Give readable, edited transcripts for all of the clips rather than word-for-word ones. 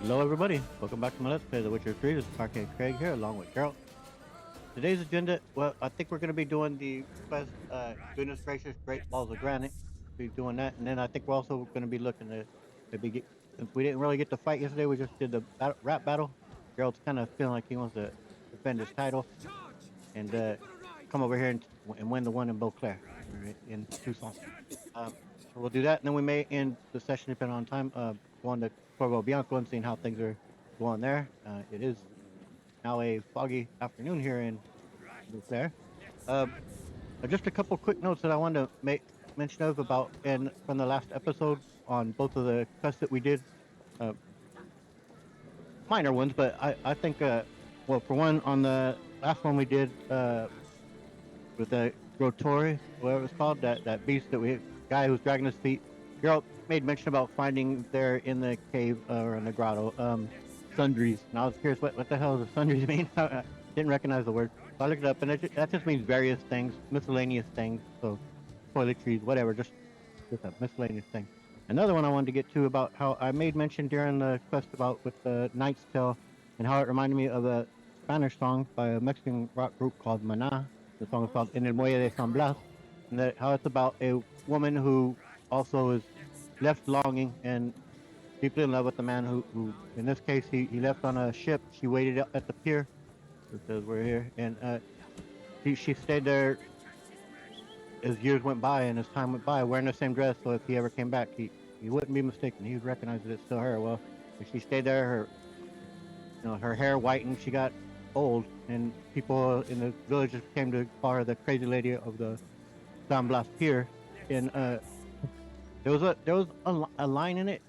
Hello everybody, welcome back to my Let's Play The Witcher 3. This is Arcade Craig here along with Geralt. Today's agenda, well, I think we're going to be doing the quest, Goodness Gracious, Great Balls of Granite. Be doing that, and then I think we're also going to be looking to maybe get, since we didn't really get to fight yesterday, we just did the rap battle. Geralt's kind of feeling like he wants to defend his title and come over here and win the one in Beauclair, in Tucson. So we'll do that, and then we may end the session depending on time, going to Corvo Bianco and seeing how things are going there. It is now a foggy afternoon here in Beauclair. Just a couple quick notes that I wanted to make mention of about and from the last episode on both of the quests that we did. Minor ones, but I think, well, for one, on the last one we did with the Grotori, whatever it's called, that beast guy who was dragging his feet. Geralt made mention about finding there in the cave or in the grotto sundries, and I was curious what the hell does sundries mean? I didn't recognize the word, so I looked it up, and that just means various things, miscellaneous things, so toiletries, whatever, just a miscellaneous thing. Another one I wanted to get to about how I made mention during the quest about with the Knight's Tale and how it reminded me of a Spanish song by a Mexican rock group called Maná. The song is called En el Muelle de San Blas, and that how it's about a woman who also is left longing and deeply in love with the man who in this case, he left on a ship. She waited at the pier. It says we're here, and she stayed there as years went by and as time went by, wearing the same dress. So if he ever came back, he wouldn't be mistaken. He would recognize that it's still her. Well, if she stayed there, her hair whitened. She got old, and people in the village just came to call her the crazy lady of the San Blas Pier. And there was a line in it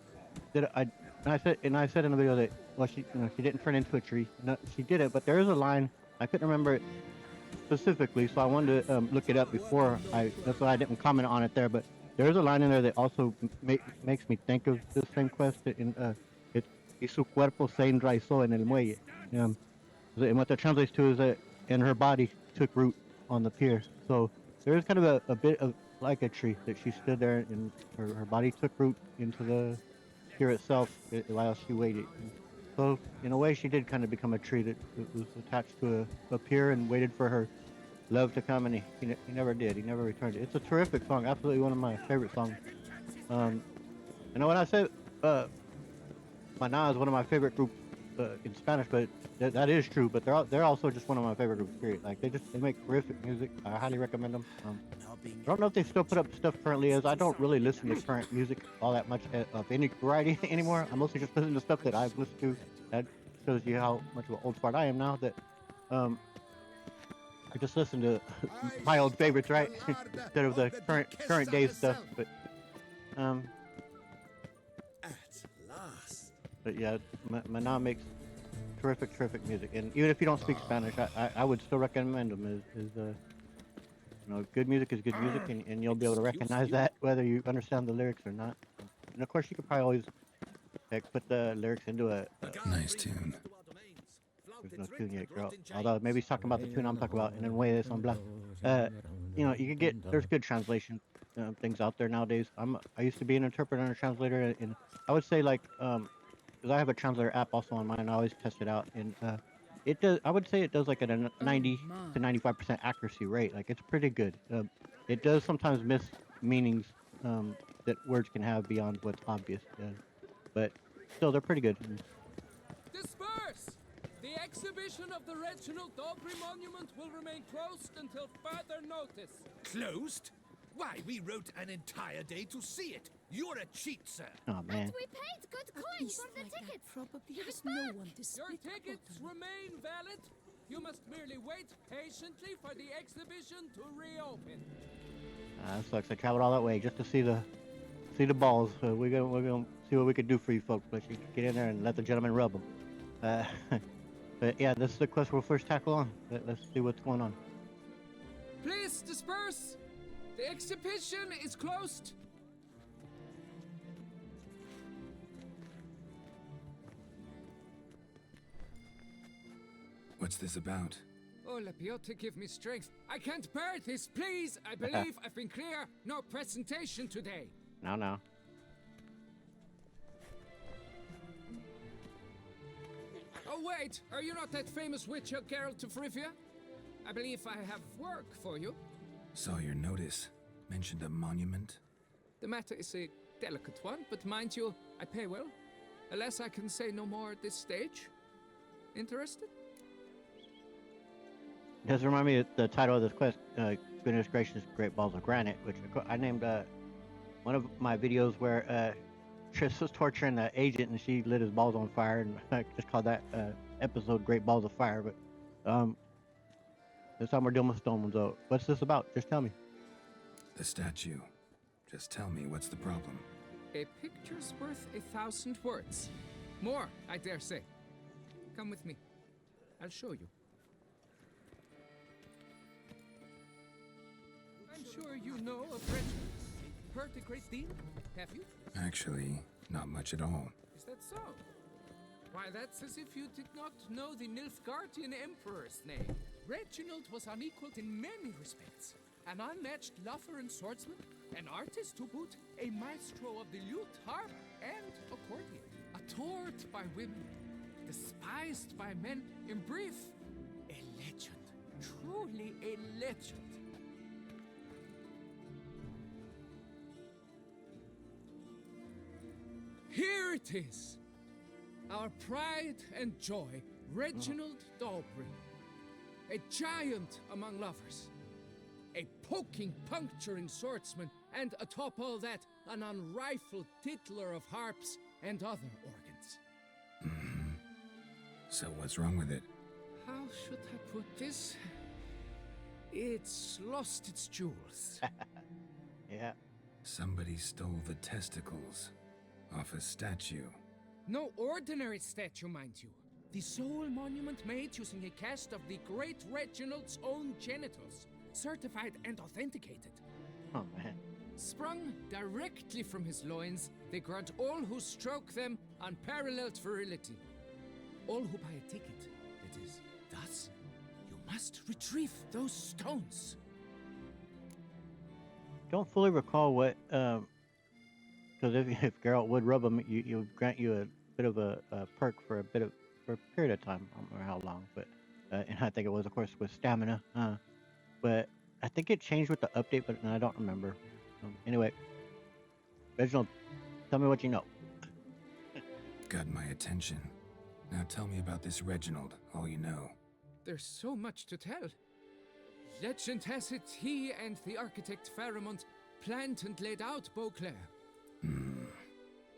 that I said in the video that, well, she didn't turn into a tree. No, she did it, but there is a line I couldn't remember it specifically, so I wanted to look it up before that's why I didn't comment on it there. But there is a line in there that also makes me think of this same quest. It's "Y su cuerpo se enraizó en el muelle," and what that translates to is that and her body took root on the pier. So there is kind of a bit of like a tree that she stood there and her body took root into the pier itself while she waited. And so in a way, she did kind of become a tree that was attached to a pier and waited for her love to come, and he never did. He never returned. It's a terrific song, absolutely one of my favorite songs. I know when I said Maná is one of my favorite groups in Spanish, but that is true. But they're also just one of my favorite groups. Period. Like they make terrific music. I highly recommend them. I don't know if they still put up stuff currently, as I don't really listen to current music all that much of any variety anymore. I mostly just listen to stuff that I've listened to. That shows you how much of an old fart I am now. That I just listen to my old favorites, right, instead of the current day stuff. But but yeah, Maná makes terrific music, and even if you don't speak Spanish, I would still recommend them. Good music is good music, and you'll be able to recognize that whether you understand the lyrics or not. And of course, you could probably always put the lyrics into a nice tune. There's no tune yet, girl. Although maybe he's talking about the tune I'm talking about, and then way this on blah. You can get there's good translation things out there nowadays. I used to be an interpreter and a translator, and I would say like because I have a translator app also on mine. I always test it out, and it does. I would say it does like at a 90 to 95% accuracy rate. Like it's pretty good. It does sometimes miss meanings that words can have beyond what's obvious, but still they're pretty good. Disperse! The exhibition of the Reginald Dobry monument will remain closed until further notice. Closed? Why, we wrote an entire day to see it. You're a cheat, sir. Oh man. And we paid good coins for the tickets. Probably Give has it no back. one to Your split tickets remain valid. You must merely wait patiently for the exhibition to reopen. That sucks. I traveled all that way just to see the balls. We're gonna see what we can do for you folks. But you get in there and let the gentleman rub them. But yeah, this is the quest we'll first tackle on. Let's see what's going on. Please disperse. The exhibition is closed. What's this about? Oh, Lapiota, give me strength. I can't bear this, please. I believe I've been clear. No presentation today. No. right. Are you not that famous witch Geralt of Rivia? I believe I have work for you. Saw your notice. Mentioned a monument. The matter is a delicate one, but mind you, I pay well. Alas, I can say no more at this stage. Interested? It does remind me of the title of this quest, Goodness Gracious Great Balls of Granite, which I named one of my videos where Triss was torturing the agent and she lit his balls on fire, and I just called that episode Great Balls of Fire. But this time we're dealing with stone ones. So what's this about? Just tell me. The statue. Just tell me what's the problem. A picture's worth 1,000 words. More, I dare say. Come with me. I'll show you. I'm sure you know of Reginald. Heard a great deal, have you? Actually, not much at all. Is that so? Why, that's as if you did not know the Nilfgaardian Emperor's name. Reginald was unequaled in many respects. An unmatched lover and swordsman, an artist to boot, a maestro of the lute, harp, and accordion. Adored by women, despised by men, in brief, a legend. Truly a legend. Here it is. Our pride and joy, Reginald Dalbury. A giant among lovers. A poking, puncturing swordsman, and atop all that, an unrifled tittler of harps and other organs. So what's wrong with it? How should I put this? It's lost its jewels. Yeah. Somebody stole the testicles off a statue. No ordinary statue, mind you. The sole monument made using a cast of the great Reginald's own genitals. Certified and authenticated. Oh man. Sprung directly from his loins, they grant all who stroke them unparalleled virility. All who buy a ticket, that is. Thus, you must retrieve those stones. Don't fully recall what because if Geralt would rub them, you'll grant you a bit of a perk for a period of time. I don't remember how long, but and I think it was, of course, with stamina. But I think it changed with the update, but I don't remember. Anyway, Reginald, tell me what you know. Got my attention. Now tell me about this Reginald, all you know. There's so much to tell. Legend has it he and the architect Faramond planned and laid out Beauclair.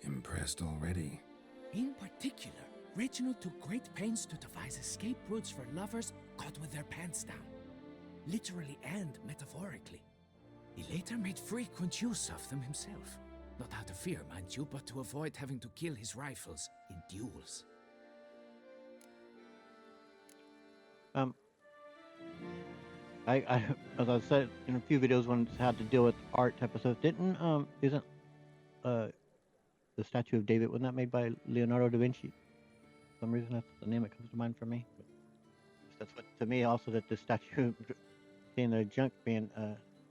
Impressed already. In particular, Reginald took great pains to devise escape routes for lovers caught with their pants down. Literally and metaphorically. He later made frequent use of them himself. Not out of fear, mind you, but to avoid having to kill his rifles in duels. I as I said in a few videos when it's had to deal with art type of stuff, isn't the statue of David, wasn't that made by Leonardo da Vinci? For some reason that's the name that comes to mind for me. But that's what, to me, also, that the statue seeing the junk being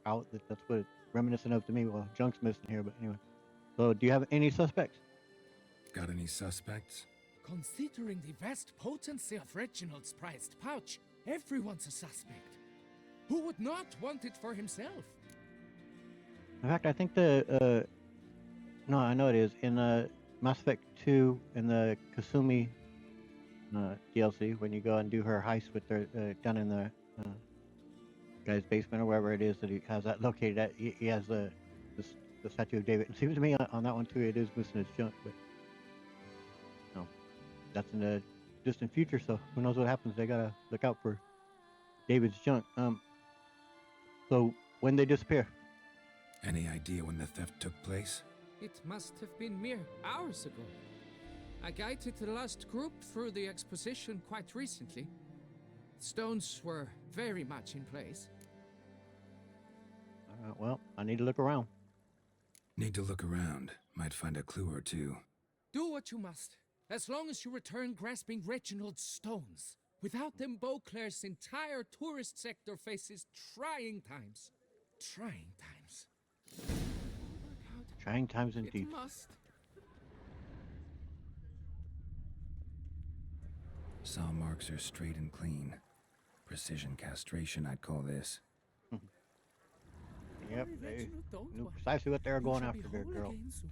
out, that's what it's reminiscent of to me. Well, junk's missing here, but anyway. So do you have any suspects? Got any suspects? Considering the vast potency of Reginald's prized pouch, everyone's a suspect. Who would not want it for himself? In fact, I think no, I know it is. In Mass Effect 2, in the Kasumi DLC, when you go and do her heist with her down in the guy's basement or wherever it is that he has that located at, he has the statue of David. It seems to me on that one too, it is missing its junk, but no, that's in the distant future, so who knows what happens. They gotta look out for David's junk. So when they disappear? Any idea when the theft took place? It must have been mere hours ago. I guided the last group through the exposition quite recently. Stones were very much in place. Well, I need to look around. Need to look around. Might find a clue or two. Do what you must, as long as you return grasping Reginald's stones. Without them, Beauclair's entire tourist sector faces trying times. Trying times. Trying times indeed. It must. Saw marks are straight and clean. Precision castration, I'd call this. Yep, Worry, they Reginald, don't knew worry. precisely what they were You going shall be after there, whole girl. again soon.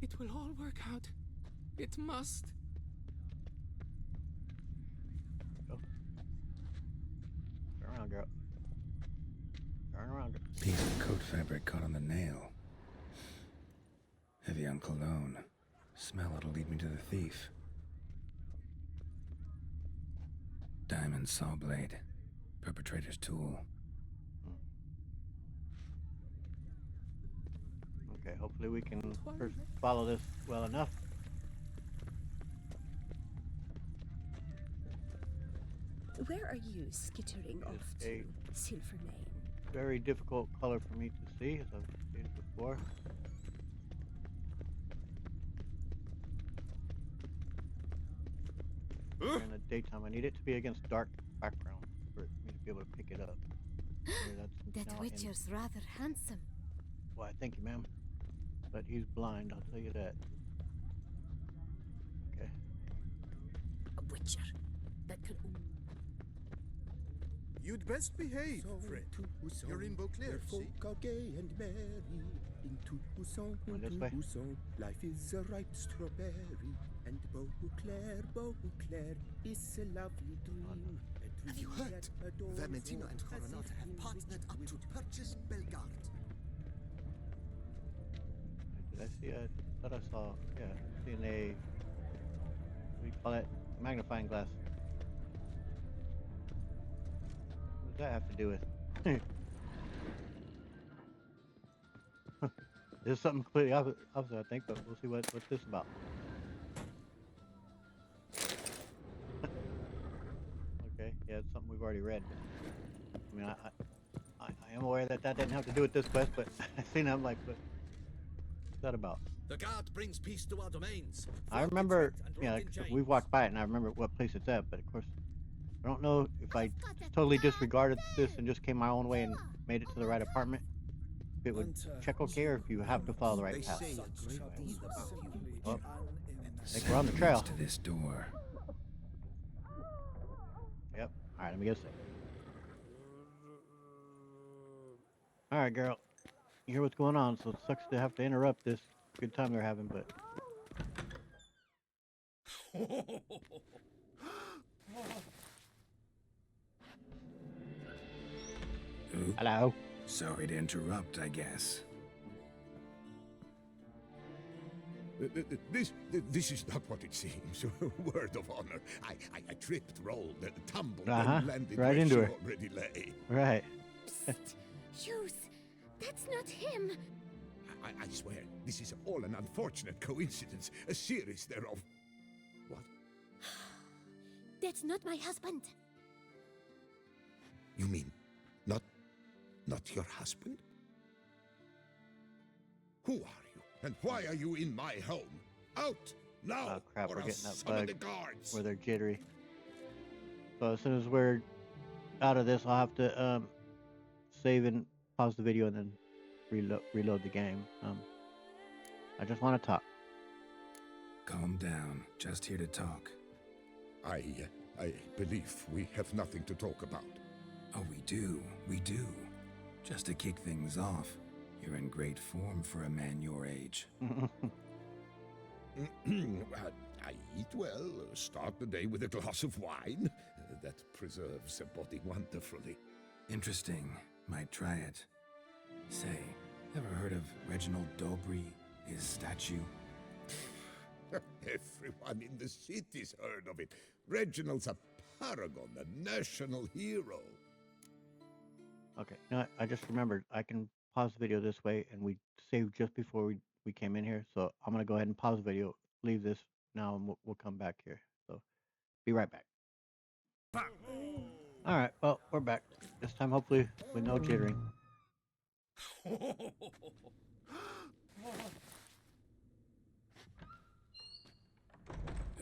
It will all work out. It must. Go. Turn around, girl. Turn around, girl. Piece of coat fabric caught on the nail. Heavy on cologne. Smell it'll lead me to the thief. Diamond saw blade. Perpetrator's tool. Okay, hopefully we can Don't worry, first Reg. follow this well enough. Where are you skittering off to, a- Silvermane? Very difficult color for me to see, as I've stated before. In the daytime, I need it to be against dark background for me to be able to pick it up. Here, that's That now Witcher's rather handsome. Why, thank you, ma'am. But he's blind, I'll tell you that. Okay. A witcher. That can. You'd best behave, friend. You're in Beauclair, see? Folk are gay and merry. In Toussaint, Going this way? Toussaint, life is a ripe strawberry. And Beauclair, Beauclair is a lovely dream. A Have you dream heard? that adorns Vermentino all and as Coronata if have we partnered up would to purchase Belgard. Did I see a... thought I saw... yeah, seeing a... what do you call it? Magnifying glass. What does that have to do with? This is something completely opposite, I think, but we'll see what's this about. Okay, yeah, it's something we've already read. I mean, I am aware that didn't have to do with this quest, but I seen it, I'm like, what's that about? The guard brings peace to our domains. I remember, yeah, we've walked by it, and I remember what place it's at, but of course, I don't know if I totally disregarded this and just came my own way and made it to the right apartment. If it would check okay, or if you have to follow the right path. Oh, I think we're on the trail. To this door. Yep. All right, let me get a sec. All right, girl. You hear what's going on, so it sucks to have to interrupt this good time they're having, but... Oop. Hello. Sorry to interrupt, I guess. This is not what it seems. Word of honor. I tripped, rolled, tumbled, Uh-huh. and landed Right where into she her. already lay. Right. Psst, Hughes, that's not him. I swear, this is all an unfortunate coincidence, a series thereof. What? That's not my husband. You mean, not your husband? Who are you, and why are you in my home? Out now, Oh crap, or we're I'll getting that summon bug the guards. where they're jittery. So as soon as we're out of this, I'll have to save and pause the video and then reload the game. I just want to talk. Calm down. Just here to talk. I believe we have nothing to talk about. Oh, we do. We do. Just to kick things off, you're in great form for a man your age. I eat well, start the day with a glass of wine. That preserves a body wonderfully. Interesting. Might try it. Say, ever heard of Reginald Dobry, his statue? Everyone in the city's heard of it. Reginald's a paragon, a national hero. Okay, you know what? I just remembered I can pause the video this way, and we saved just before we came in here. So I'm gonna go ahead and pause the video, leave this now, and we'll come back here. So be right back. All right, well, we're back. This time, hopefully, with no jittering.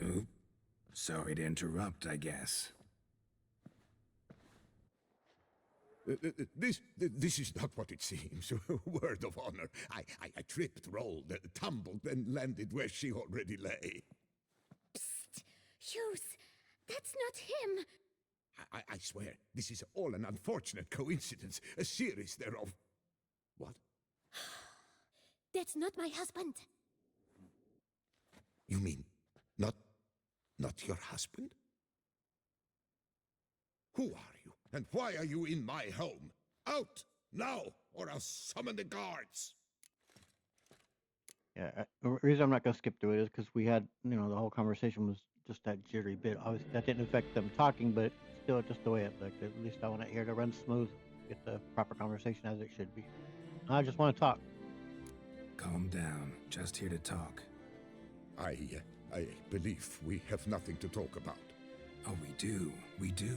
Oop. Sorry to interrupt, I guess. This is not what it seems. Word of honor. I tripped, rolled, tumbled, and landed where she already lay. Psst! Hughes, that's not him. I swear, this is all an unfortunate coincidence, a series thereof. What? That's not my husband. You mean, not your husband? Who are you, and why are you in my home? Out, now, or I'll summon the guards! Yeah, the reason I'm not gonna skip through it is because we had, the whole conversation was just that jittery bit. Obviously, that didn't affect them talking, but still, just the way it looked. At least I want it here to run smooth, get the proper conversation as it should be. I just want to talk. Calm down. Just here to talk. I believe we have nothing to talk about. Oh, we do. We do.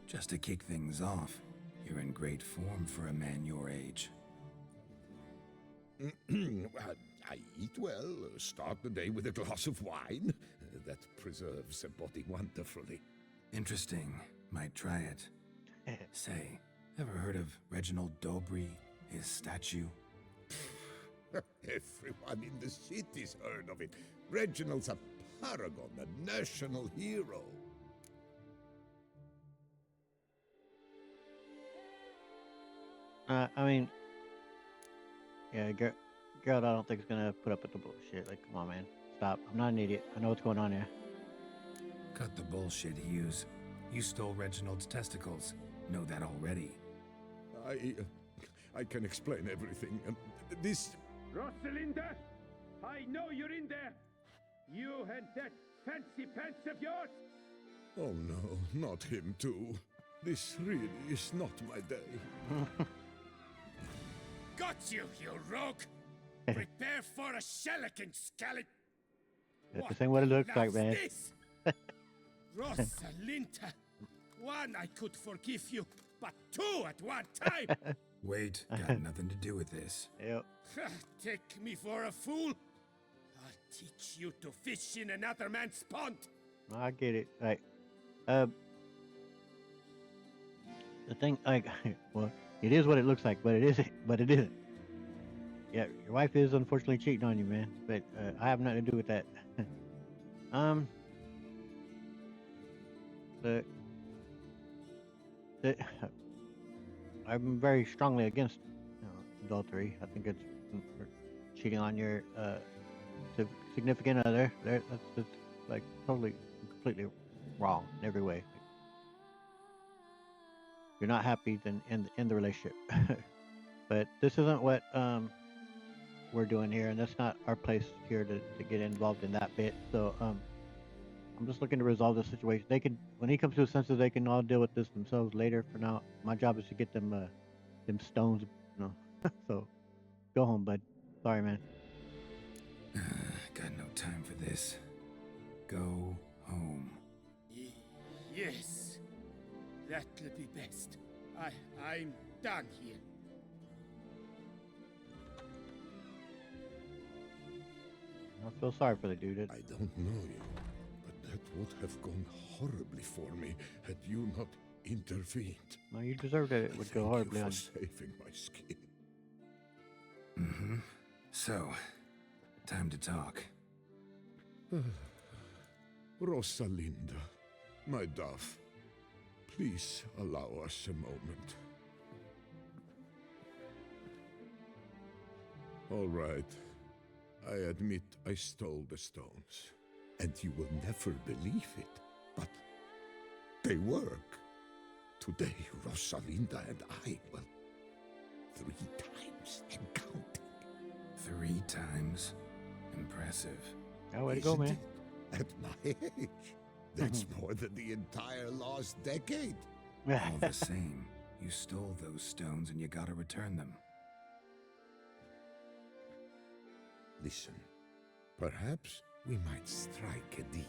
Just to kick things off, you're in great form for a man your age. I eat well, start the day with a glass of wine. That preserves the body wonderfully. Interesting. Might try it. Say, ever heard of Reginald Dobry, his statue? Everyone in the city's heard of it. Reginald's a paragon, a national hero. I mean, yeah, Gerald, I don't think is gonna put up with the bullshit. Like, come on, man, stop. I'm not an idiot. I know what's going on here. Cut the bullshit, Hughes. You stole Reginald's testicles. Know that already. I can explain everything. This... Rosalinda, I know you're in there. You and that fancy pants of yours. Oh no, not him too. This really is not my day. Got you, you rogue! Prepare for a shellacking, scallop! This ain't what it looks like, man. Rosalinda! One, I could forgive you, but two at one time! Wait, got nothing to do with this. Yep. Take me for a fool? I'll teach you to fish in another man's pond! I get it. Like, the thing, like, well, it is what it looks like, but it isn't. But it isn't. Yeah, your wife is unfortunately cheating on you, man. But I have nothing to do with that. the I'm very strongly against adultery. I think it's cheating on your significant other. That's like totally, completely wrong in every way. If you're not happy, then end the relationship. But this isn't what we're doing here, and that's not our place here to get involved in that bit. So I'm just looking to resolve the situation. They can, when he comes to his senses, they can all deal with this themselves later. For now, my job is to get them stones, So go home, bud. Sorry, man. Got no time for this. Go home. Yes, that'll be best. I'm done here. I feel sorry for the dude. I don't know you, but that would have gone horribly for me had you not intervened. No, you deserved it. It would go horribly on you. For saving my skin. Mm-hmm. So, time to talk. Rosalinda, my dove, please allow us a moment. All right. I admit I stole the stones, and you will never believe it, but they work. Today, Rosalinda and I, well, 3 times and counting. 3 times? Impressive. Oh, way to go, man. At my age, that's more than the entire last decade. All the same, you stole those stones and you gotta return them. Listen, perhaps we might strike a deal.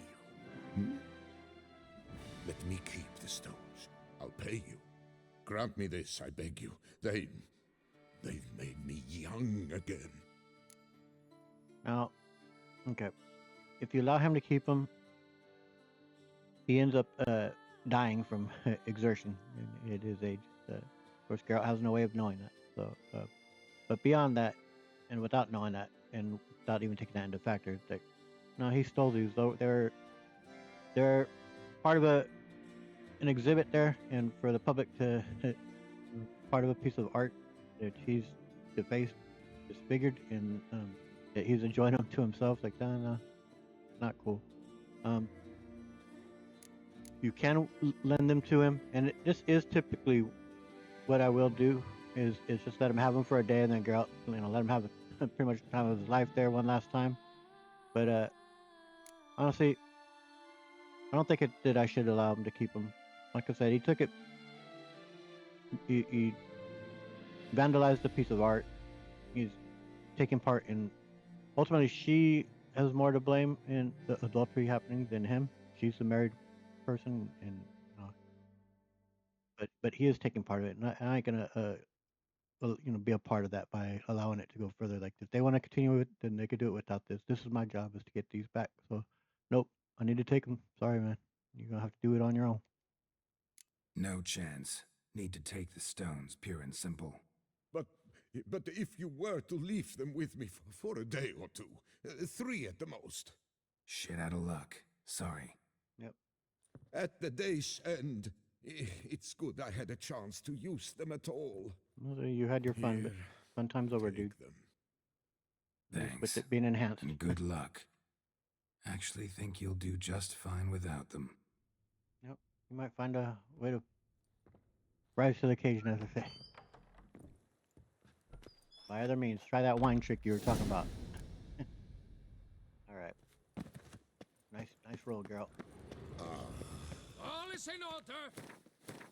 Hmm? Let me keep the stones. I'll pay you. Grant me this, I beg you. They've made me young again. Now, okay. If you allow him to keep them, he ends up dying from exertion at his age. Of course, Geralt has no way of knowing that. So, but beyond that, and without knowing that, and without even taking that into factor, it's like, no, he stole these. Though they're part of an exhibit there, and for the public to part of a piece of art that he's defaced, disfigured, and that he's enjoying them to himself. Like, no, no, not cool. Um, you can lend them to him, and this is typically what I will do. Is just let him have them for a day, and then go out, let him have pretty much the time of his life there one last time. But honestly, I don't think that I should allow him to keep them. Like I said, he took it. He vandalized a piece of art. He's taking part in. Ultimately, she has more to blame in the adultery happening than him. She's the married person, and uh, but he is taking part of it, and I ain't gonna be a part of that by allowing it to go further. Like if they want to continue it, then they could do it without this. This is my job is to get these back. So, nope, I need to take them. Sorry, man. You're gonna have to do it on your own. No chance. Need to take the stones, pure and simple. But, but if you were to leave them with me for a day or two, 3 at the most. Shit out of luck. Sorry. Yep. At the day's end, it's good I had a chance to use them at all. Well, you had your fun, but Here, fun time's over, take dude. them. At least Thanks. with it being enhanced. And good luck. Actually think you'll do just fine without them. Yep. You might find a way to rise to the occasion, as I say. By other means, try that wine trick you were talking about. All right. Nice roll, Geralt. All is in order.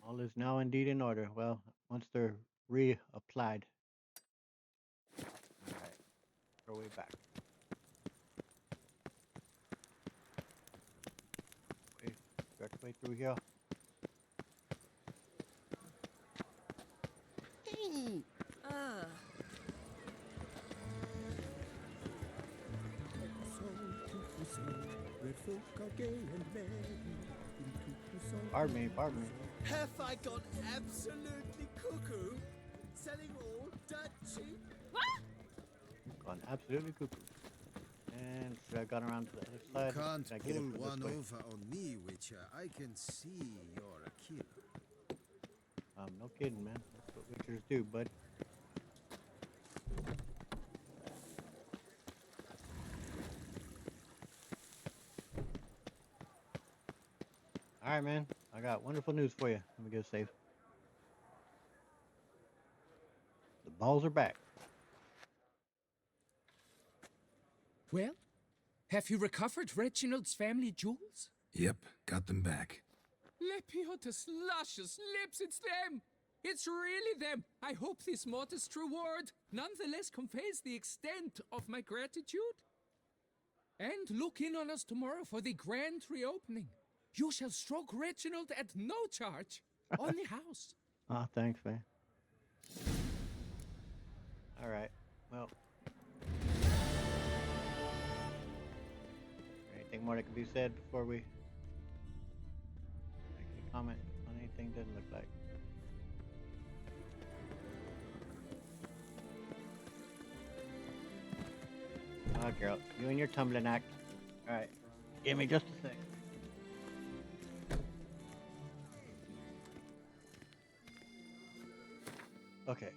All is now indeed in order. Well, once they're reapplied. All right. Our way back. Direct way through here. Ah, Where folk are gay and merry. Pardon me. Have I gone absolutely cuckoo? Selling all dirt cheap? Gone absolutely cuckoo. And should I have gone around to the other side? Can't Should I get it pull from one this way? over on me, Witcher. I can see you're a kid. No kidding, man. That's what witchers do, bud. All right, man. I got wonderful news for you. Let me get a save. The balls are back. Well, have you recovered Reginald's family jewels? Yep, got them back. Lepiotus luscious lips, it's them! It's really them! I hope this modest reward nonetheless conveys the extent of my gratitude. And look in on us tomorrow for the grand reopening. You shall stroke Reginald at no charge on the house. Ah, thanks, man. All right. Well. Anything more that can be said before we make any comment on anything? Doesn't look like. Ah, girl, you and your tumbling act. All right, give me just a sec. Okay.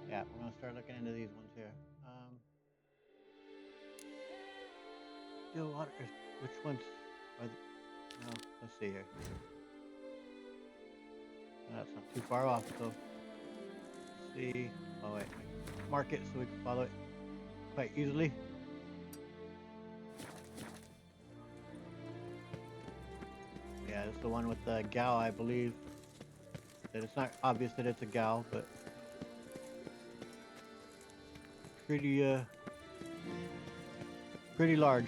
Yeah, we're gonna start looking into these ones here. Still water. Which ones are the, no, let's see here. That's not too far off, so let's see. Oh wait, mark it so we can follow it quite easily. Yeah, it's the one with the gal, I believe. That it's not obvious that it's a gal, but pretty pretty large.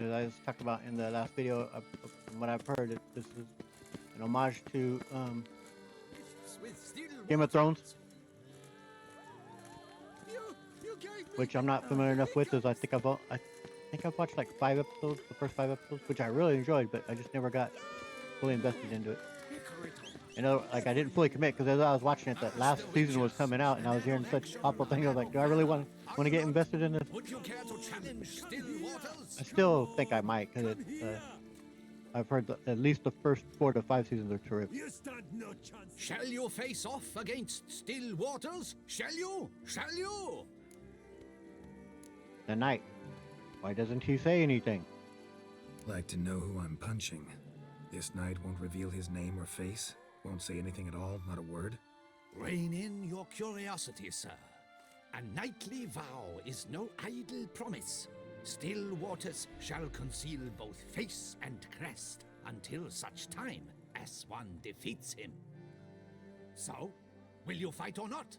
As I was talking about in the last video, from what I've heard, this is an homage to Game of Thrones, which I'm not familiar enough with. As I think I've watched like 5 episodes, the first 5 episodes, which I really enjoyed, but I just never got fully invested into it. You know, like I didn't fully commit because as I was watching it, that last season was coming out, and I was hearing such awful things. I was like, do I really want to get invested in this? Would you care to challenge Still Waters? I still think I might because I've heard that at least the first 4 to 5 seasons are terrific. You stand no chance. Shall you face off against Still Waters? Shall you? Shall you? The knight. Why doesn't he say anything? Like to know who I'm punching. This knight won't reveal his name or face. Won't say anything at all, not a word. Rein in your curiosity, sir. A knightly vow is no idle promise. Still Waters shall conceal both face and crest until such time as one defeats him. So, will you fight or not?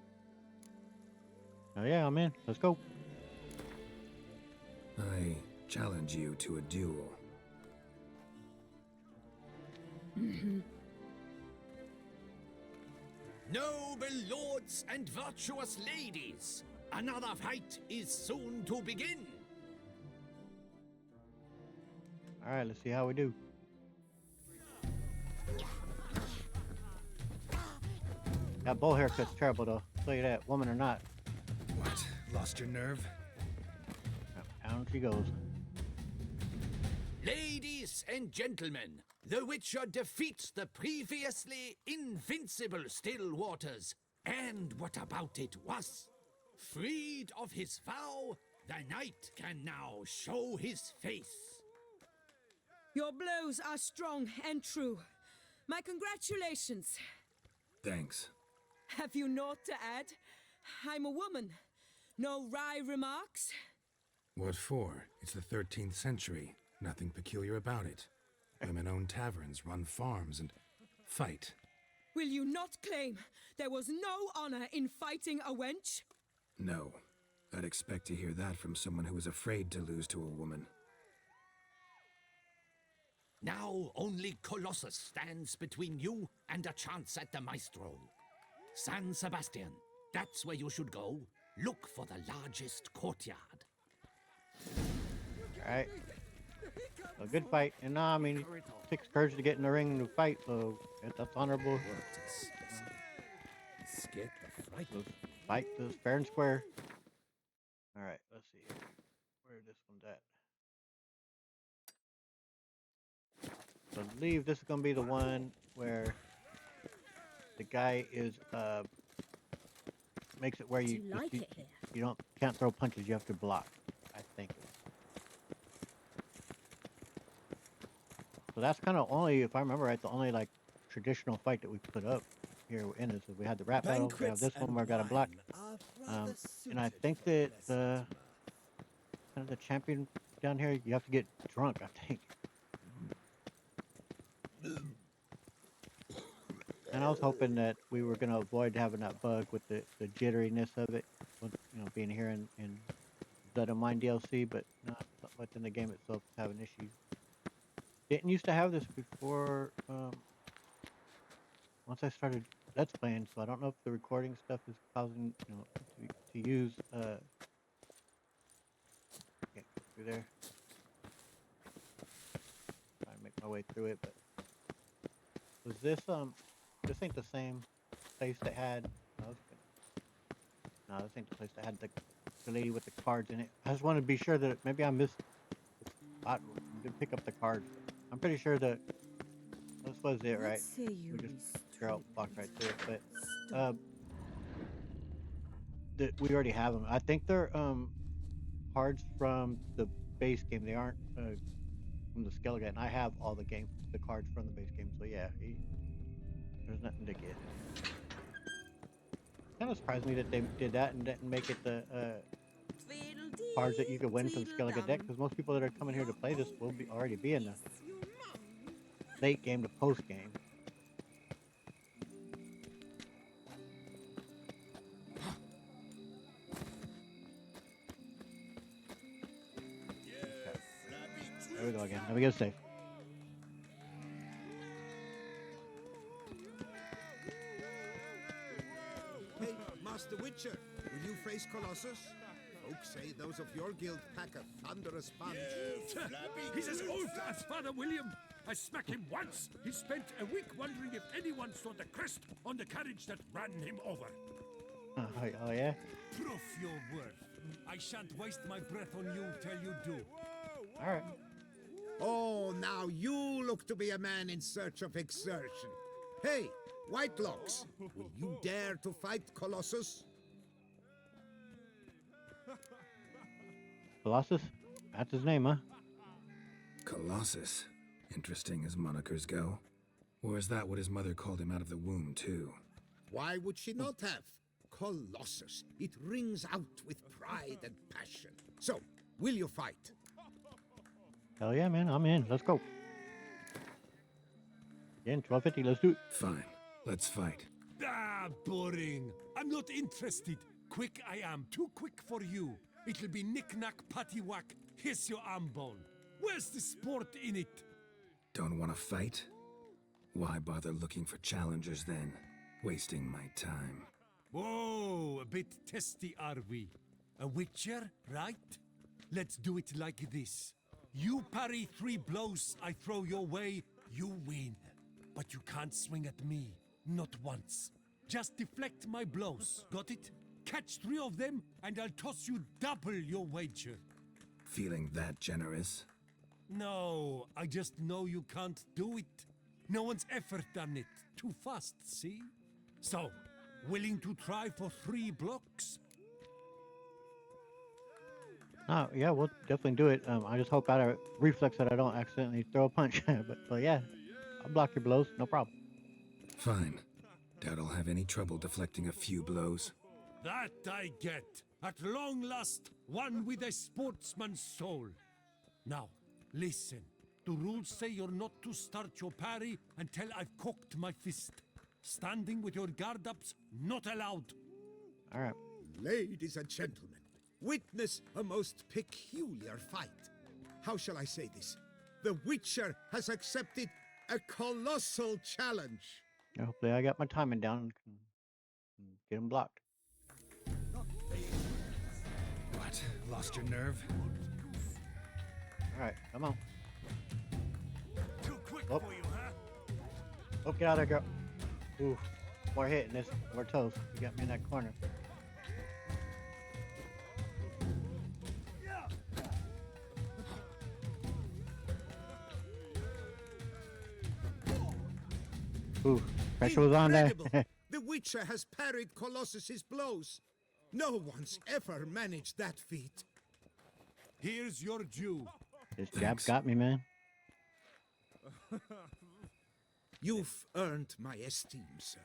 Oh yeah, I'm in. Let's go. I challenge you to a duel. Noble lords and virtuous ladies, another fight is soon to begin. All right, let's see how we do. That bowl haircut's terrible, though. I'll tell you that, woman or not. What? Lost your nerve? Down she goes. Ladies and gentlemen, the Witcher defeats the previously invincible Still Waters. And what about it was? Freed of his vow, the knight can now show his face. Your blows are strong and true. My congratulations. Thanks. Have you naught to add? I'm a woman. No wry remarks? What for? It's the 13th century. Nothing peculiar about it. Women own taverns, run farms, and fight. Will you not claim there was no honor in fighting a wench? No. I'd expect to hear that from someone who was afraid to lose to a woman. Now only Colossus stands between you and a chance at the Maestro. San Sebastian, that's where you should go. Look for the largest courtyard. All right. A good fight. And I mean, it takes courage to get in the ring and fight, so that's honorable. So fight is fair and square. All right, let's see here. Where this one's at. I believe this is going to be the one where the guy is makes it where you can't throw punches, you have to block, I think. So that's kind of only, if I remember right, the only like traditional fight that we put up here in this. We had the rap battle, we have this one where I got a block, and I think that kind of the champion down here, you have to get drunk, I think. And I was hoping that we were going to avoid having that bug with the jitteriness of it, with, being here in Blood and Wine DLC, but not within the game itself having issues. Didn't used to have this before, once I started Let's Playing, so I don't know if the recording stuff is causing, to use, can't go through there. Try to make my way through it, but was this ain't the same place that had, no, this ain't the place that had the lady with the cards in it. I just wanted to be sure that maybe I missed the spot where we didn't pick up the cards. I'm pretty sure that this was it, right? We just walked right through it, but we already have them. I think they're cards from the base game. They aren't from the Skeleton. I have all the cards from the base game, so yeah, there's nothing to get. Kind of surprised me that they did that and didn't make it the cards that you could win from the Skeleton deck, because most people that are coming here to play this will already be in the late game to post game. There we go again. Let me get a save. Hey, Master Witcher, will you face Colossus? Folks say those of your guild pack a thunderous punch. He's as old as Father William. I smack him once. He spent a week wondering if anyone saw the crest on the carriage that ran him over. Oh yeah. Proof your worth. I shan't waste my breath on you till you do. All right. Oh, now you look to be a man in search of exertion. Hey, Whitelocks, will you dare to fight Colossus? Colossus. That's his name, huh? Colossus. Interesting as monikers go. Or is that what his mother called him out of the womb, too? Why would she not have? Colossus. It rings out with pride and passion. So, will you fight? Hell yeah, man. I'm in. Let's go. Again, 1250. Let's do it. Fine. Let's fight. Ah, boring. I'm not interested. Quick I am. Too quick for you. It'll be knick-knack, paddywhack. Here's your arm bone. Where's the sport in it? Don't want to fight? Why bother looking for challengers then? Wasting my time. Whoa, a bit testy are we? A witcher, right? Let's do it like this. You parry 3 blows I throw your way, you win. But you can't swing at me, not once. Just deflect my blows, got it? Catch 3 of them, and I'll toss you double your wager. Feeling that generous? No, I just know you can't do it. No one's ever done it. Too fast, see? So, willing to try for 3 blocks? Oh, yeah, we'll definitely do it. I just hope out of reflex that I don't accidentally throw a punch. but yeah, I'll block your blows. No problem. Fine. Doubt I'll have any trouble deflecting a few blows. That I get. At long last, one with a sportsman's soul. Now, listen. The rules say you're not to start your parry until I've cocked my fist. Standing with your guard ups, not allowed. All right. Ladies and gentlemen, witness a most peculiar fight. How shall I say this? The Witcher has accepted a colossal challenge. Hopefully I got my timing down and can get him blocked. What? Lost your nerve? All right, come on. Too quick Oh. for you, huh? Oh, get out of there, girl. Ooh, more hitting this, more toes. You got me in that corner. Ooh, pressure was on there. Incredible. The Witcher has parried Colossus's blows. No one's ever managed that feat. Here's your due. This jab Thanks. got me, man. You've earned my esteem, sir.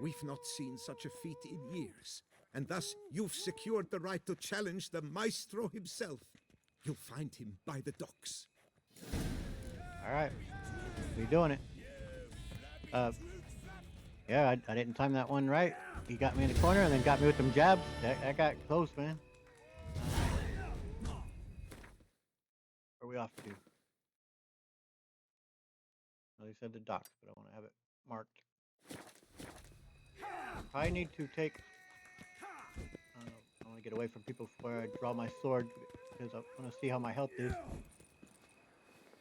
We've not seen such a feat in years, and thus you've secured the right to challenge the maestro himself. You'll find him by the docks. All right, we doing it. Yeah, I didn't time that one right. He got me in the corner and then got me with them jabs. That got close, man. Where are we off to? Well, they said the docks, but I want to have it marked. I need to take. I want to get away from people before I draw my sword because I want to see how my health is.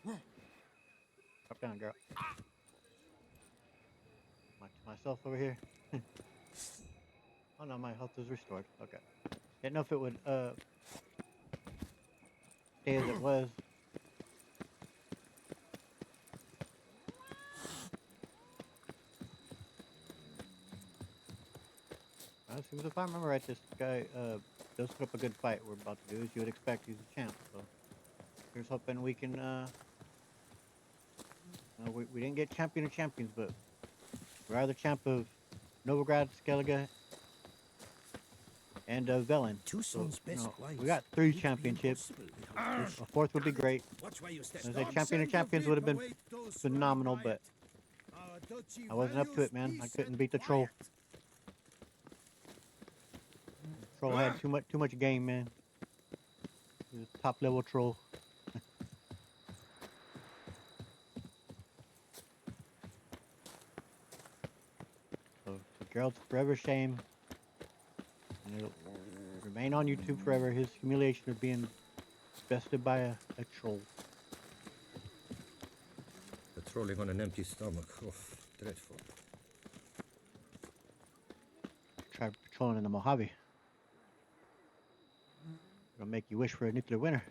Drop down, girl. Myself over here. Oh no, my health is restored. Okay. Didn't know if it would stay as it was. If I remember right, this guy does put up a good fight. We're about to do as you would expect. He's a champ, so here's hoping we can. We didn't get champion of champions, but we are the champ of Novigrad, Skellige, and Velen. So, we got 3 championships. A 4th would be great. As a champion of champions would have been phenomenal, but I wasn't up to it, man. I couldn't beat the troll. Troll had too much game, man. He was a top level troll. Gerald's forever shame, and it'll remain on YouTube forever. His humiliation of being bested by a troll. Patrolling on an empty stomach. Oh, dreadful. Try patrolling in the Mojave. It'll make you wish for a nuclear winter.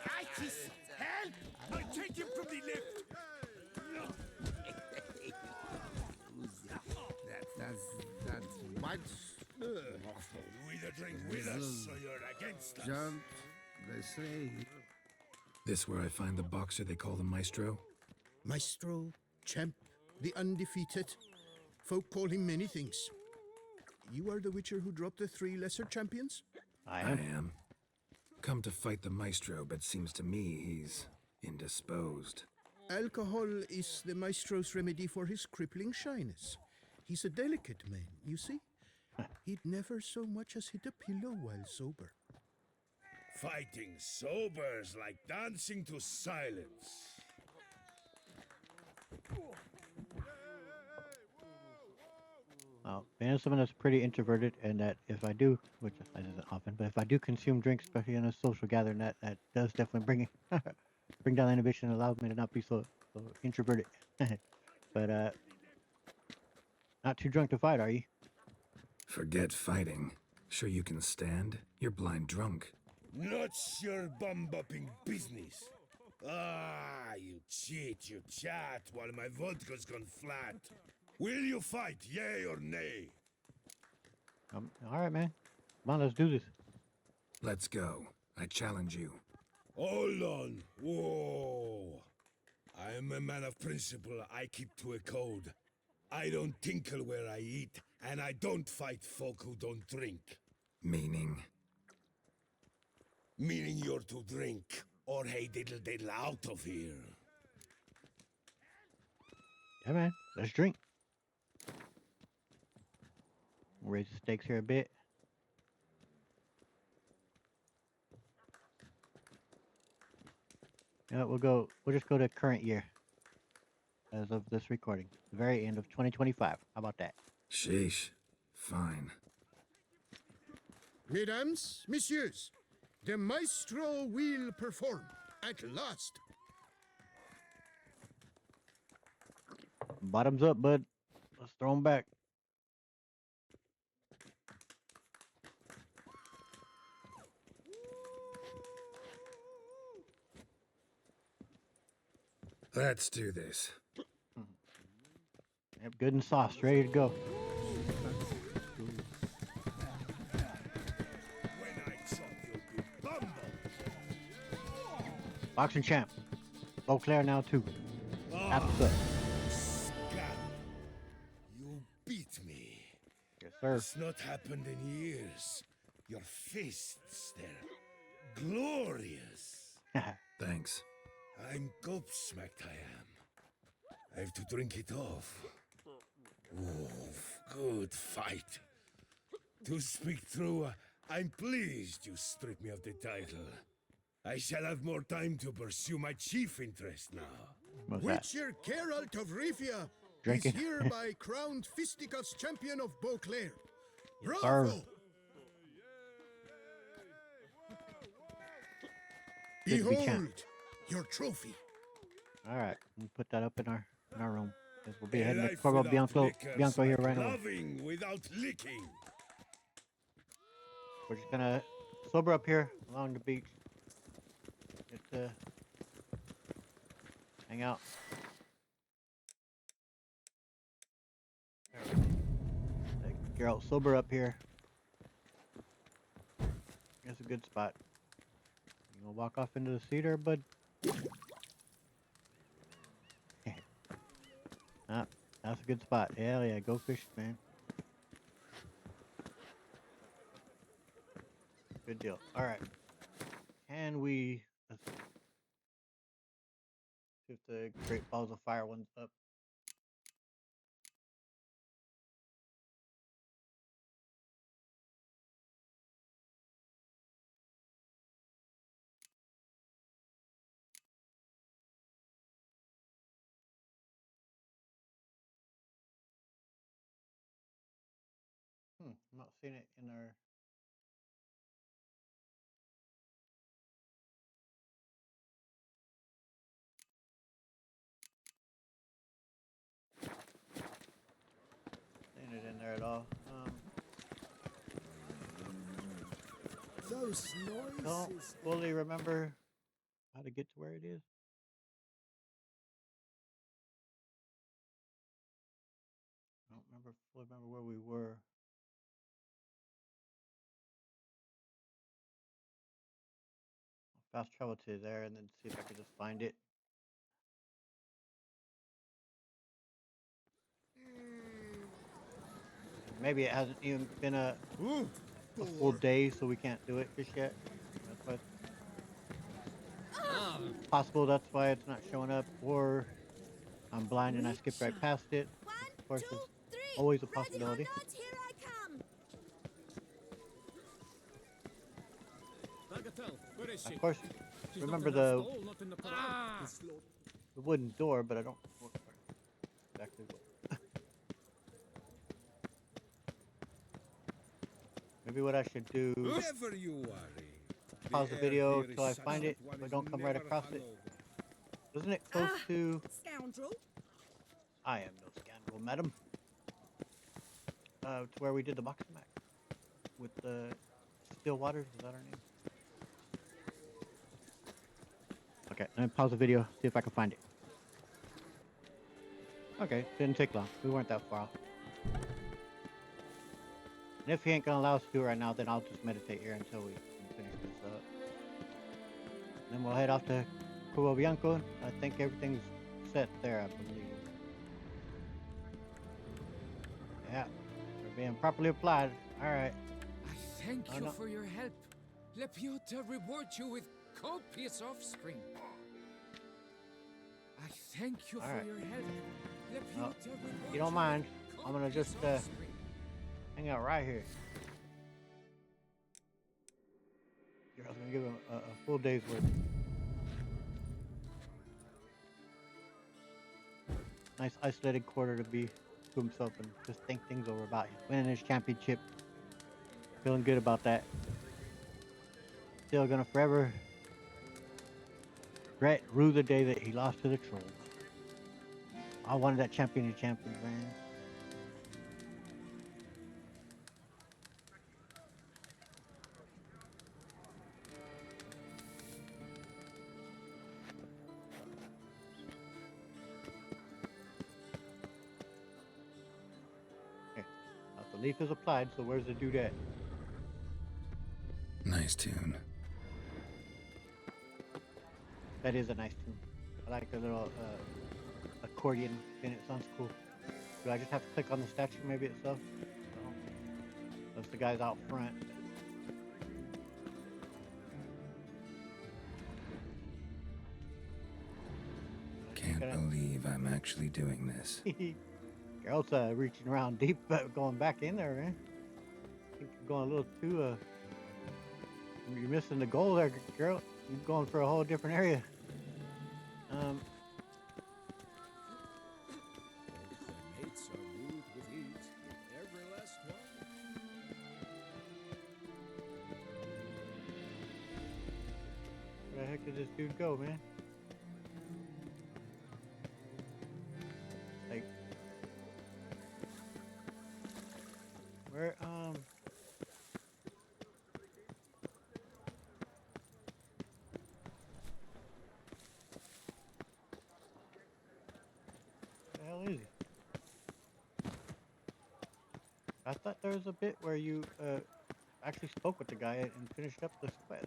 Crisis! Help! I'll take him from the lift! That's much. You either drink with us or you're against us. Jump, they say. This where I find the boxer they call the Maestro? Maestro, champ, the undefeated. Folk call him many things. You are the Witcher who dropped the 3 lesser champions? I I am. am. Come to fight the Maestro, but seems to me he's indisposed. Alcohol is the Maestro's remedy for his crippling shyness. He's a delicate man, you see? He'd never so much as hit a pillow while sober. Fighting sober's like dancing to silence. Well, being someone that's pretty introverted, and that if I do, which I isn't often, but if I do consume drinks, especially in a social gathering, that does definitely bring down the inhibition and allows me to not be so introverted. But not too drunk to fight, are you? Forget fighting. Sure you can stand? You're blind drunk. Not your bum-bopping business. Ah, you cheat, you chat, while my vodka's gone flat. Will you fight, yay or nay? All right, man. Come on, let's do this. Let's go. I challenge you. Hold on. Whoa. I am a man of principle. I keep to a code. I don't tinkle where I eat, and I don't fight folk who don't drink. Meaning? Meaning you're to drink, or hey diddle diddle out of here. Yeah, man. Let's drink. We'll raise the stakes here a bit. Yeah, we'll just go to current year as of this recording. The very end of 2025. How about that? Sheesh. Fine. Mesdames, messieurs, the Maestro will perform at last. Bottoms up, bud. Let's throw them back. Let's do this. Yep, good and soft, ready to go. When I chop you, you bumble. Boxing champ. Beauclair now too. Absolute. Scab. You beat me. Yes, sir. It's not happened in years. Your fists, they're glorious. Thanks. I'm gobsmacked, I am. I have to drink it off. Oof, good fight. To speak true, I'm pleased you stripped me of the title. I shall have more time to pursue my chief interest now. What's that? Witcher Geralt of Rivia Drinking. is hereby crowned fisticuffs champion of Beauclair. sir. Bravo! Good to be champ. Behold your trophy. All right, we'll put that up in our room. Guess we'll be A heading to life Corvo without liquor's Bianco here like right away. loving without licking. We're just gonna sober up here along the beach. Just hang out. Geralt, sober up here. That's a good spot. You gonna walk off into the cedar, bud? Ah, that's a good spot. Hell yeah, go fish, man. Good deal. All right. Can we? Let's see if the Great Balls of Fire one's up. I'm not seeing it in our. Seeing it in there at all. Those Don't noises. fully remember how to get to where it is. I don't fully remember where we were. I'll fast travel to there and then see if I can just find it. Maybe it hasn't even been a full day, so we can't do it just yet. That's why it's possible. That's why it's not showing up, or I'm blind and I skipped right past it. One, Of course, two, it's three. always a Ready or possibility. not, here I come. Bagatelle, where is she? Of course, She's remember not in the the stall, not in the corral. the wooden door, but I don't know exactly what. Maybe what I should do. Never you worry. Pause the air video here is till I such find that it, one so I is don't come right never across it. hungover. Isn't it close to? Scoundrel. I am no scandal, madam. To where we did the boxing match with the Still Waters. Is that our name? Okay, let me pause the video, see if I can find it. Okay, didn't take long. We weren't that far off. And if he ain't gonna allow us to do it right now, then I'll just meditate here until we finish this up. Then we'll head off to Cubo Bianco. I think everything's set there, I believe. Yeah, they're being properly applied. All right. I thank Oh, you no. for your help. Lepiota reward you with copious offspring. I thank you All for right. your help. Lepiota reward You don't mind? with I'm gonna just copious offspring. hang out right here. I was gonna give him a full day's worth. Nice isolated quarter to be to himself and just think things over about winning his championship. Feeling good about that. Still gonna forever rue the day that he lost to the troll. I wanted that champion of champions, man. Here. Now, the leaf is applied, so where's the dudette? Nice tune. That is a nice tune. I like the little accordion in it. Sounds cool. Do I just have to click on the statue maybe itself? No. That's the guys out front. Can't believe I'm actually doing this. Girl's reaching around deep, but going back in there, man. I think you're going a little too. You're missing the goal there, girl. You're going for a whole different area. Mates are moved with heat. Every last one. Where the heck did this dude go, man? Like, where, the hell is he? I thought there was a bit where you, actually spoke with the guy and finished up this quest.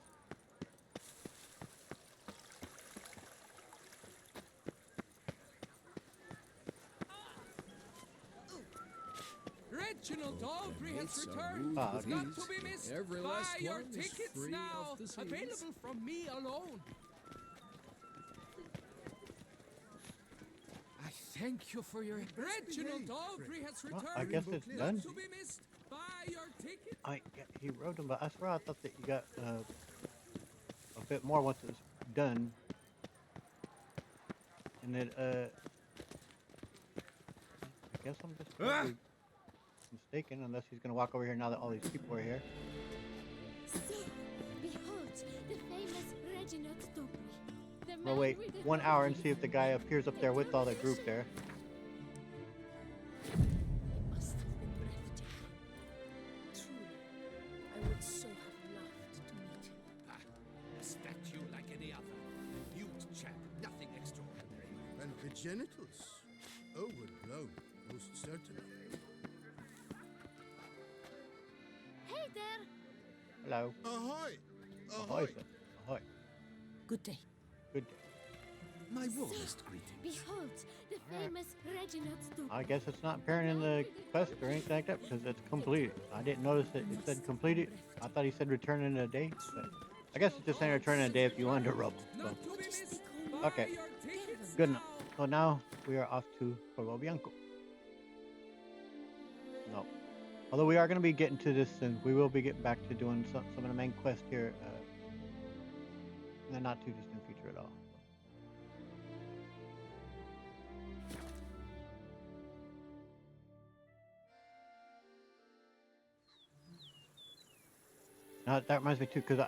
Reginald Aubrey has Mates are returned. moved Ah, It's okay. not to be missed. Every Buy last your one is tickets free now. of disease. Available from me alone. I thank you for your... Reginald Aubrey has Well, returned. I guess it's Not done. to be missed. Buy your tickets. Yeah, he wrote them, but I swear I thought that you got a bit more once it was done. And then I guess I'm just probably mistaken, unless he's gonna walk over here now that all these people are here. So, behold, the famous Reginald Dobry. The We'll man wait with the 1 hour and dolphins. see if the guy appears up there with all the group there. It must have been breathtaking. Truly, I would so have loved to meet him. Ah, a statue like any other. Huge chap, nothing extraordinary. And the genitals? Overblown, most certainly. Hey there! Hello. Ahoy! Ahoy, sir. Ahoy. Good day. Good day. My warmest greetings. Behold, the famous Reginald Dobry. I guess it's not appearing in the quest or anything like that because it's completed. I didn't notice that it said completed. I thought he said return in a day, but I guess it's just saying return in a day if you want to rubble. So. Not to be missed. Okay. Buy your tickets Good now. enough. So now we are off to Pueblo Bianco. No. Although we are going to be getting to this soon. We will be getting back to doing some of the main quests here in the not too distant future at all. Now that reminds me too, because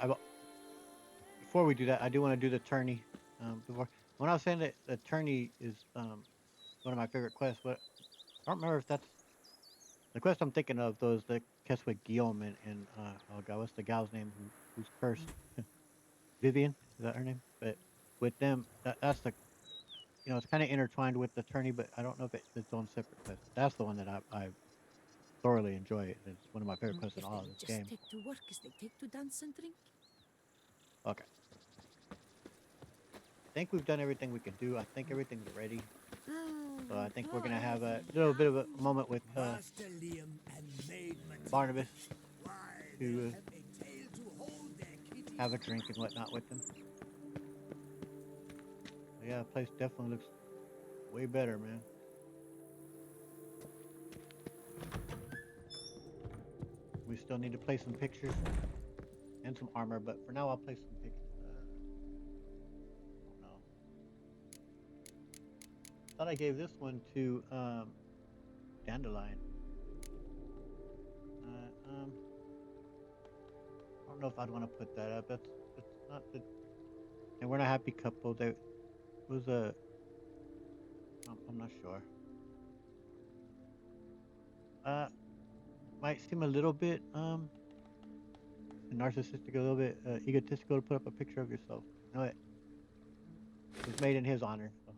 before we do that, I do want to do the tourney. Before when I was saying that the tourney is one of my favorite quests, but I don't remember if that's the quest I'm thinking of. Those the quest with Guillaume and oh god, what's the gal's name who's cursed? Vivian, is that her name? But with them, that's the it's kind of intertwined with the tourney, but I don't know if it's its own separate quest. That's the one that I thoroughly enjoy. It's one of my favorite quests in If all they of this just game. take to work as they take to dance and drink. Okay. I think we've done everything we can do. I think everything's ready. So I think we're gonna have a little bit of a moment with Master Liam and Maid Matilda. Barnabas Why, to they'll have a tale to hold their kitty. have a drink and whatnot with them. But yeah, the place definitely looks way better, man. We still need to play some pictures and some armor, but for now I'll play some pictures. I don't know. Thought I gave this one to Dandelion. I don't know if I'd want to put that up. That's not the. And we're not a happy couple. There was a. I'm not sure. Might seem a little bit narcissistic, a little bit egotistical to put up a picture of yourself. You know, it was made in his honor. So.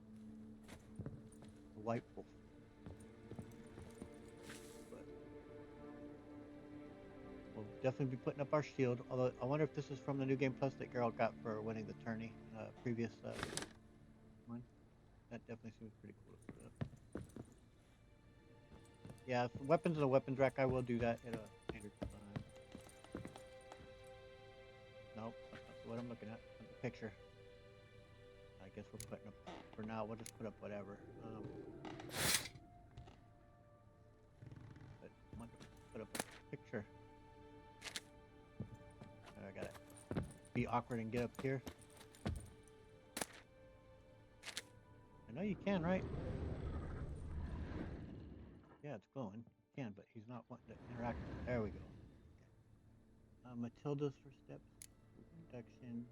A white wolf. But we'll definitely be putting up our shield. Although I wonder if this is from the new game plus that Geralt got for winning the tourney previous one. That definitely seems pretty cool to put up. Yeah, for weapons in the weapons rack, I will do that at a later time. Nope, that's not what I'm looking at. The picture. I guess we're putting up, for now, we'll just put up whatever. But I want to put up a picture. I gotta be awkward and get up here. I know you can, right? Yeah, it's glowing. You can, but he's not wanting to interact with it. There we go. Matilda's for steps, protection.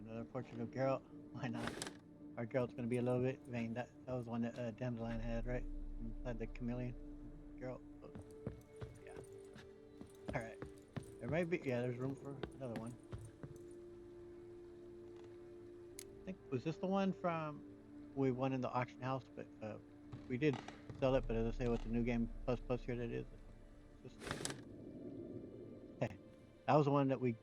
Another portrait of Geralt. Why not? Our Geralt's gonna be a little bit vain. That was one that Dandelion had, right? Inside the chameleon. Geralt. Oh, yeah. All right. There might be. Yeah, there's room for another one. I think, was this the one from we won in the auction house? But we did sell it. But as I say, with the new game plus here, that is. Hey, that was the one that we,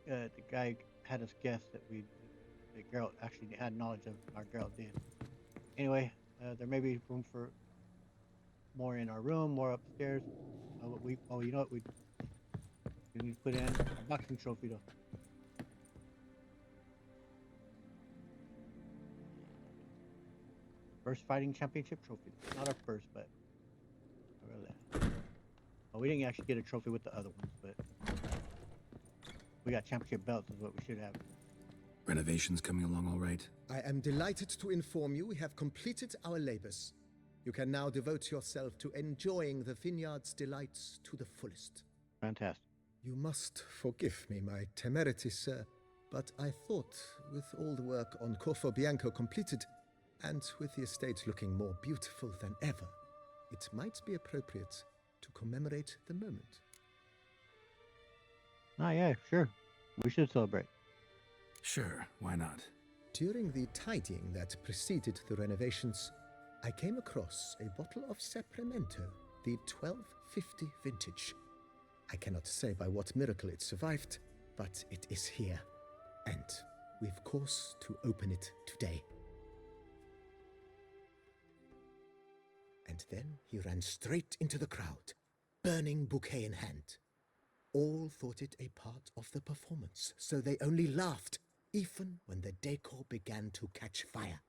the guy had us guess that that Geralt actually had knowledge of. Our Geralt did. Anyway, there may be room for more in our room, more upstairs. You know what we need to put in a boxing trophy though. First fighting championship trophy. Not our first, but really. Well, we didn't actually get a trophy with the other ones, but we got championship belts is what we should have. Renovations coming along all right? I am delighted to inform you we have completed our labors. You can now devote yourself to enjoying the vineyard's delights to the fullest. Fantastic. You must forgive me my temerity, sir, but I thought with all the work on Corfo Bianco completed, and with the estate looking more beautiful than ever, it might be appropriate to commemorate the moment. Ah, yeah, sure. We should celebrate. Sure, why not? During the tidying that preceded the renovations, I came across a bottle of Sapramento, the 1250 vintage. I cannot say by what miracle it survived, but it is here, and we've cause to open it today. And then he ran straight into the crowd, burning bouquet in hand. All thought it a part of the performance, so they only laughed, even when the decor began to catch fire.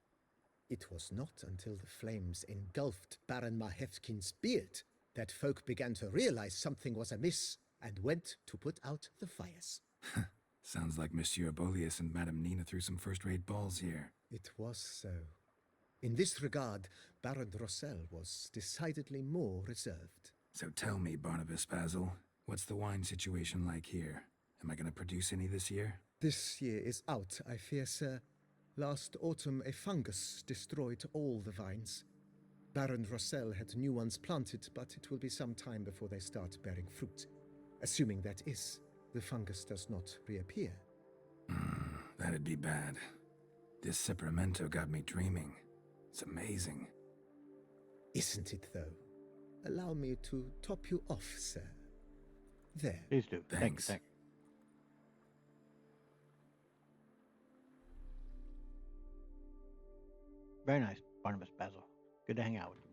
It was not until the flames engulfed Baron Mahevkin's beard that folk began to realize something was amiss and went to put out the fires. Sounds like Monsieur Bolius and Madame Nina threw some first-rate balls here. It was so. In this regard, Baron Rossel was decidedly more reserved. So tell me, Barnabas Basil, what's the wine situation like here? Am I going to produce any this year? This year is out, I fear, sir. Last autumn, a fungus destroyed all the vines. Baron Rossel had new ones planted, but it will be some time before they start bearing fruit. Assuming that is, the fungus does not reappear. That'd be bad. This Sapramento got me dreaming. It's amazing. Isn't it, though? Allow me to top you off, sir. There. Please do. Thanks. Thank you. Very nice, Barnabas Basil. Good to hang out with you,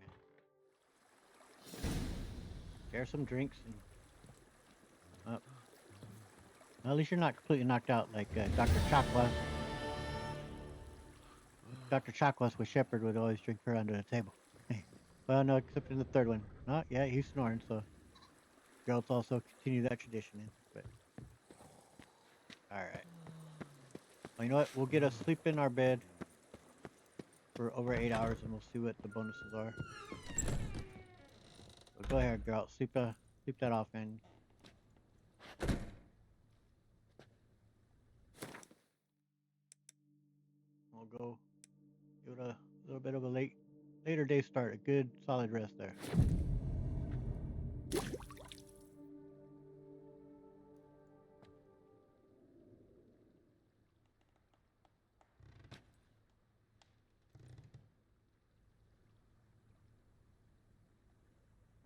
man. Share some drinks and at least you're not completely knocked out like Dr. Chalk was. Dr. Chalk was with Shepard would always drink her under the table. Well, no, except in the third one. Oh, yeah, he's snoring, so girls also continue that tradition. But all right. Well, you know what? We'll get us sleep in our bed for over 8 hours, and we'll see what the bonuses are. So go ahead, girl. Sleep that off, man. We'll go give it a little bit of a later day start. A good solid rest there.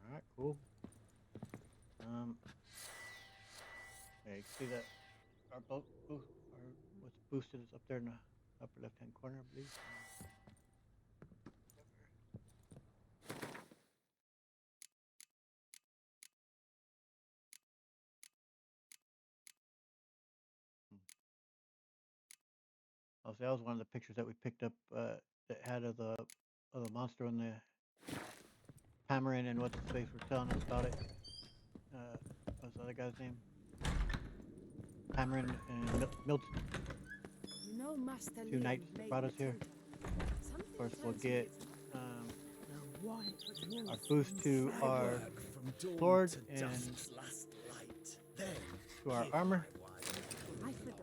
All right, cool. Yeah, you can see that our what's boosted is up there in the upper left-hand corner, I believe. Oh, see, that was one of the pictures that we picked up that had of the monster on the Hammering and what's his face were telling us about it. What's the other guy's name? Hammering and Milton. You know, Master Two Liam knights made brought me us here. tender. Something Of course, we'll fancy get No one but our boost to our sword and to our armor. I forgot.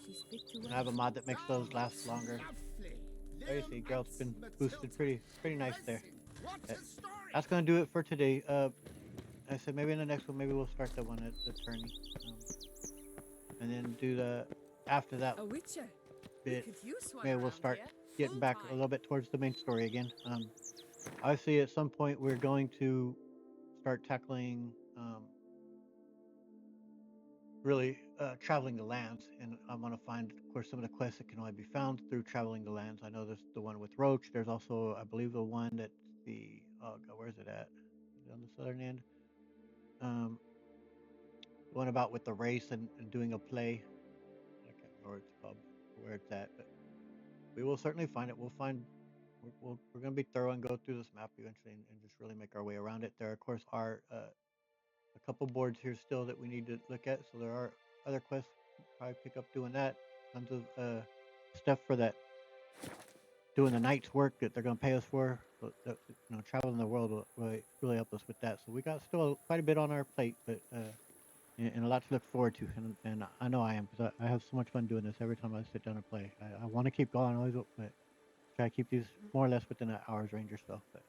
She's fit to And I have a mod that makes those last longer. There you see, girl's been boosted pretty nice there. That's gonna do it for today. I said maybe in the next one, maybe we'll start the one at the tourney, and then do the after that A witcher. bit. Could use one Maybe we'll around start here. getting back a little bit towards the main story again. I see at some point we're going to start tackling really traveling the lands, and I want to find, of course, some of the quests that can only be found through traveling the lands. I know there's the one with Roach. There's also, I believe, the one that's the oh god, where's it at? Is it on the southern end? The one about with the race and doing a play. I can't remember what it's called, where it's at, but we will certainly find it. We'll find. We're going to be thorough and go through this map eventually and just really make our way around it. There, of course, are a couple boards here still that we need to look at. So there are other quests. Probably pick up doing that. tons of stuff for that doing the night's work that they're going to pay us for. But traveling the world will really help us with that. So we got still quite a bit on our plate, but and a lot to look forward to. And I know I am because I have so much fun doing this every time I sit down and play. I want to keep going always, but try to keep these more or less within an hour's range or so. But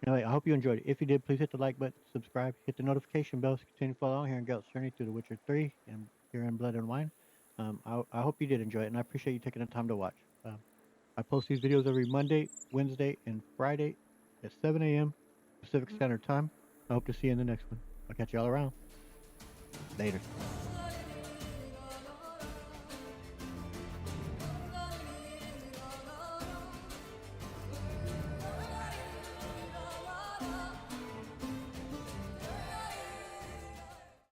anyway, I hope you enjoyed it. If you did, please hit the like button, subscribe, hit the notification bell to continue to follow along here in Geralt's journey through The Witcher 3 and here in Blood and Wine. I hope you did enjoy it, and I appreciate you taking the time to watch. I post these videos every Monday, Wednesday, and Friday at 7 a.m. Pacific Standard Time. I hope to see you in the next one. I'll catch you all around. Later.